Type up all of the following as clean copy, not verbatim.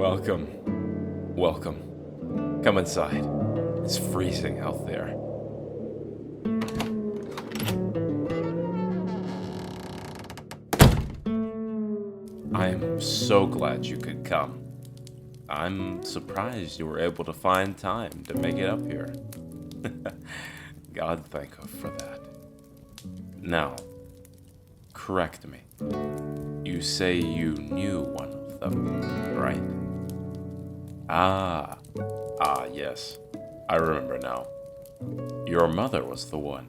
Welcome. Welcome. Come inside. It's freezing out there. I am so glad you could come. I'm surprised you were able to find time to make it up here. God thank her for that. Now, correct me. You say you knew one of them, right? Yes. I remember now. Your mother was the one.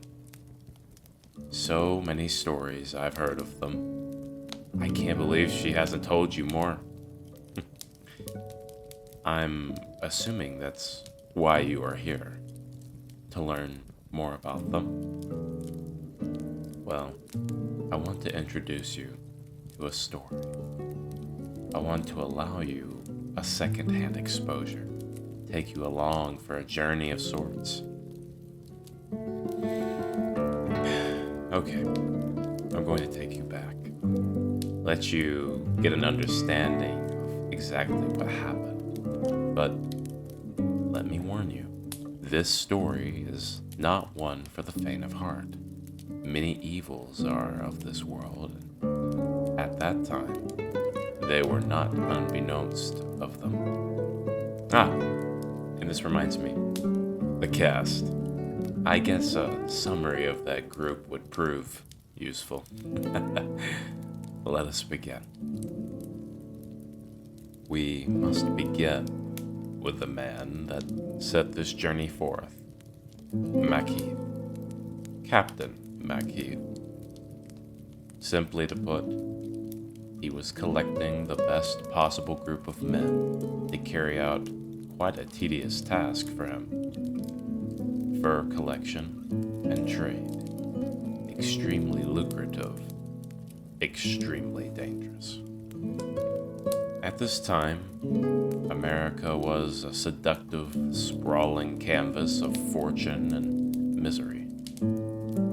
So many stories I've heard of them. I can't believe she hasn't told you more. I'm assuming that's why you are here. To learn more about them. Well, I want to introduce you to a story. I want to allow you a second-hand exposure. Take you along for a journey of sorts. Okay, I'm going to take you back. Let you get an understanding of exactly what happened. But let me warn you, this story is not one for the faint of heart. Many evils are of this world, and at that time, they were not unbeknownst of them. And this reminds me, the cast. I guess a summary of that group would prove useful. Let us begin. We must begin with the man that set this journey forth. Macheath. Captain Macheath. Simply to put, he was collecting the best possible group of men to carry out quite a tedious task for him. Fur collection and trade. Extremely lucrative. Extremely dangerous. At this time, America was a seductive, sprawling canvas of fortune and misery.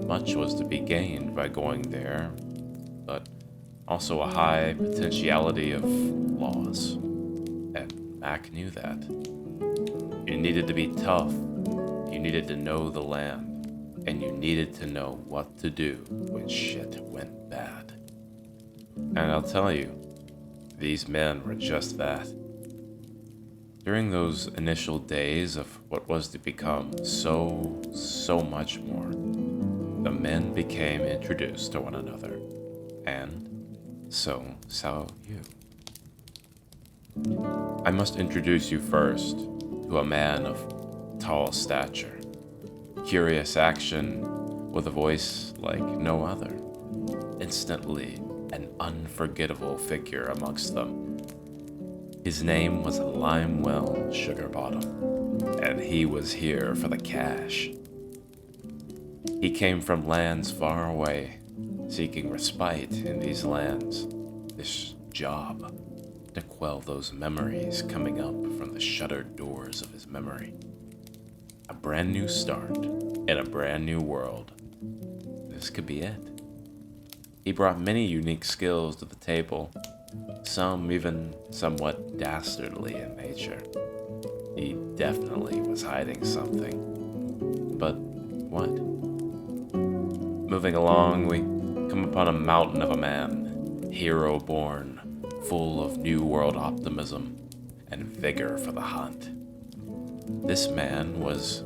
Much was to be gained by going there, but also a high potentiality of loss. And Mac knew that. You needed to be tough, you needed to know the land, and you needed to know what to do when shit went bad. And I'll tell you, these men were just that. During those initial days of what was to become so much more, the men became introduced to one another, and so you. I must introduce you first to a man of tall stature, curious action with a voice like no other, instantly an unforgettable figure amongst them. His name was Limewell Sugarbottom, and he was here for the cash. He came from lands far away, seeking respite in these lands, this job, to quell those memories coming up from the shuttered doors of his memory. A brand new start in a brand new world. This could be it. He brought many unique skills to the table, some even somewhat dastardly in nature. He definitely was hiding something. But what? Moving along, we come upon a mountain of a man, hero-born, full of New World optimism and vigor for the hunt. This man was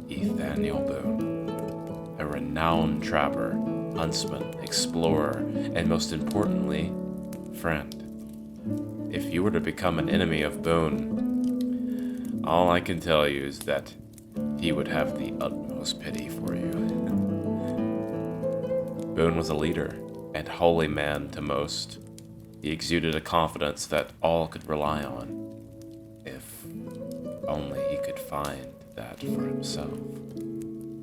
Ethaniel Boone, a renowned trapper, huntsman, explorer, and most importantly, friend. If you were to become an enemy of Boone, all I can tell you is that he would have the utmost pity for you. Boone was a leader and holy man to most. He exuded a confidence that all could rely on, if only he could find that for himself.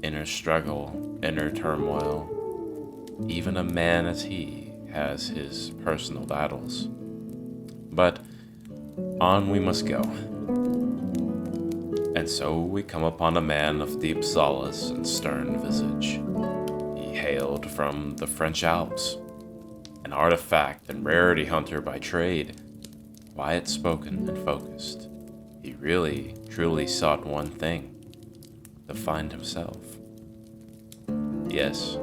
Inner struggle, inner turmoil. Even a man as he has his personal battles. But on we must go. And so we come upon a man of deep solace and stern visage. He hailed from the French Alps, an artifact and rarity hunter by trade, quiet spoken and focused. He really, truly sought one thing: to find himself. Yes,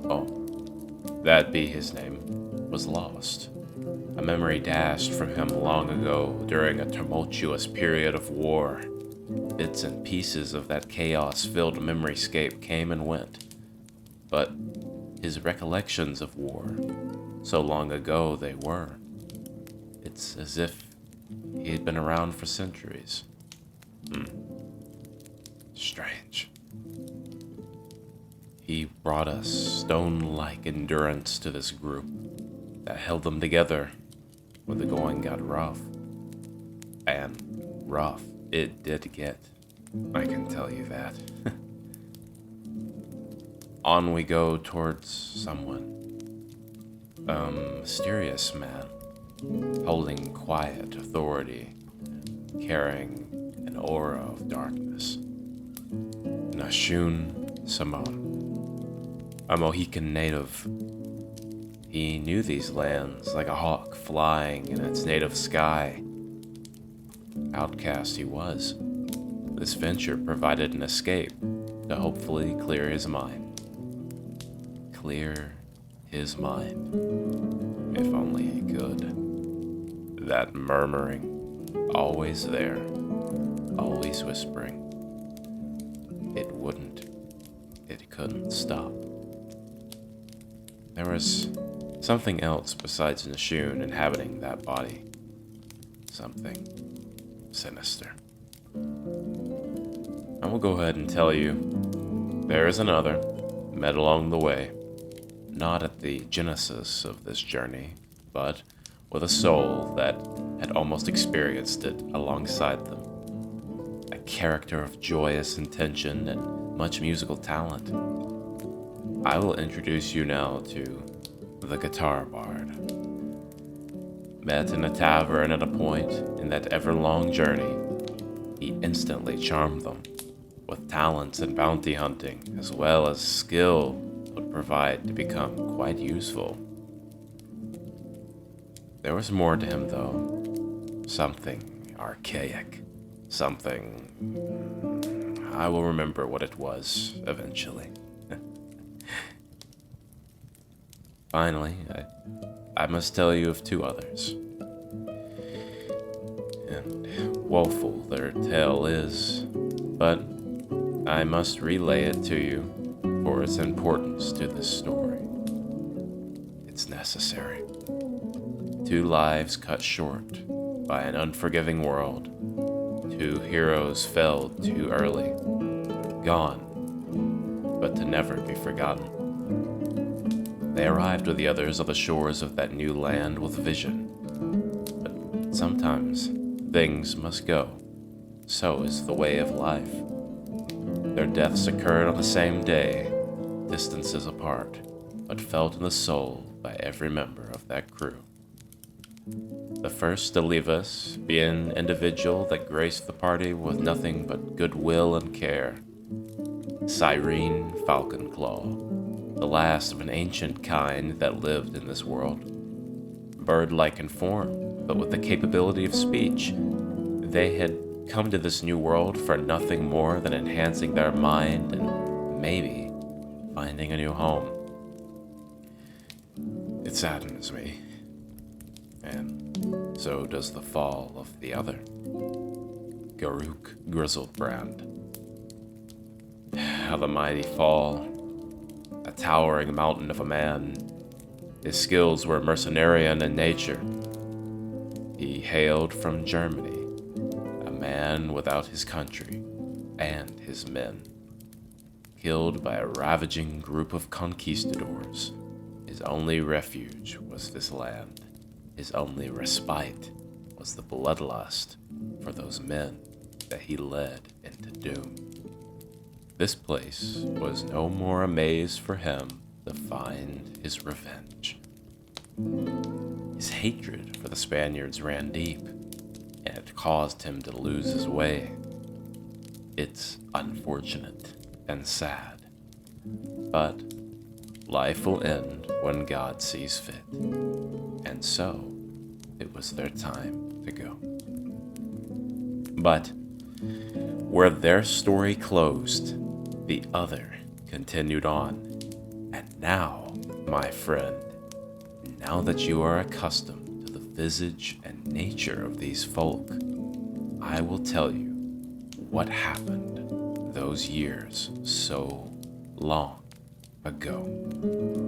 oh, that be his name, was lost. A memory dashed from him long ago during a tumultuous period of war. Bits and pieces of that chaos-filled memoryscape came and went, but his recollections of war, so long ago they were, it's as if he had been around for centuries. Strange. He brought a stone-like endurance to this group that held them together when the going got rough. And rough it did get, I can tell you that. On we go towards someone. A mysterious man, holding quiet authority, carrying an aura of darkness. Nashun Simone, a Mohican native. He knew these lands like a hawk flying in its native sky. Outcast he was. This venture provided an escape to hopefully clear his mind. Clear his mind. If only he could. That murmuring, always there, always whispering. It couldn't stop. There was something else besides Nashun inhabiting that body. Something sinister. I will go ahead and tell you, there is another, met along the way, not at the genesis of this journey, but with a soul that had almost experienced it alongside them. A character of joyous intention and much musical talent. I will introduce you now to the Guitar Bard. Met in a tavern at a point in that ever-long journey, he instantly charmed them, with talents in bounty hunting as well as skill would provide to become quite useful. There was more to him though, something archaic, something... I will remember what it was eventually. Finally, I must tell you of two others. And woeful their tale is, but I must relay it to you for its importance to this story. It's necessary. Two lives cut short by an unforgiving world. Two heroes felled too early. Gone, but to never be forgotten. They arrived with the others on the shores of that new land with vision. But sometimes things must go. So is the way of life. Their deaths occurred on the same day, distances apart, but felt in the soul by every member of that crew. The first to leave us, being an individual that graced the party with nothing but goodwill and care. Cyrene Falconclaw, the last of an ancient kind that lived in this world. Bird-like in form, but with the capability of speech. They had come to this new world for nothing more than enhancing their mind and maybe finding a new home. It saddens me, and so does the fall of the other, Garuk Grizzlebrand. How the mighty fall, a towering mountain of a man. His skills were mercenarian in nature. He hailed from Germany, a man without his country and his men. Killed by a ravaging group of conquistadors, his only refuge was this land. His only respite was the bloodlust for those men that he led into doom. This place was no more a maze for him to find his revenge. His hatred for the Spaniards ran deep, and it caused him to lose his way. It's unfortunate and sad, but life will end when God sees fit, and so it was their time to go. But where their story closed, the other continued on. And now, my friend, now that you are accustomed to the visage and nature of these folk, I will tell you what happened those years so long ago.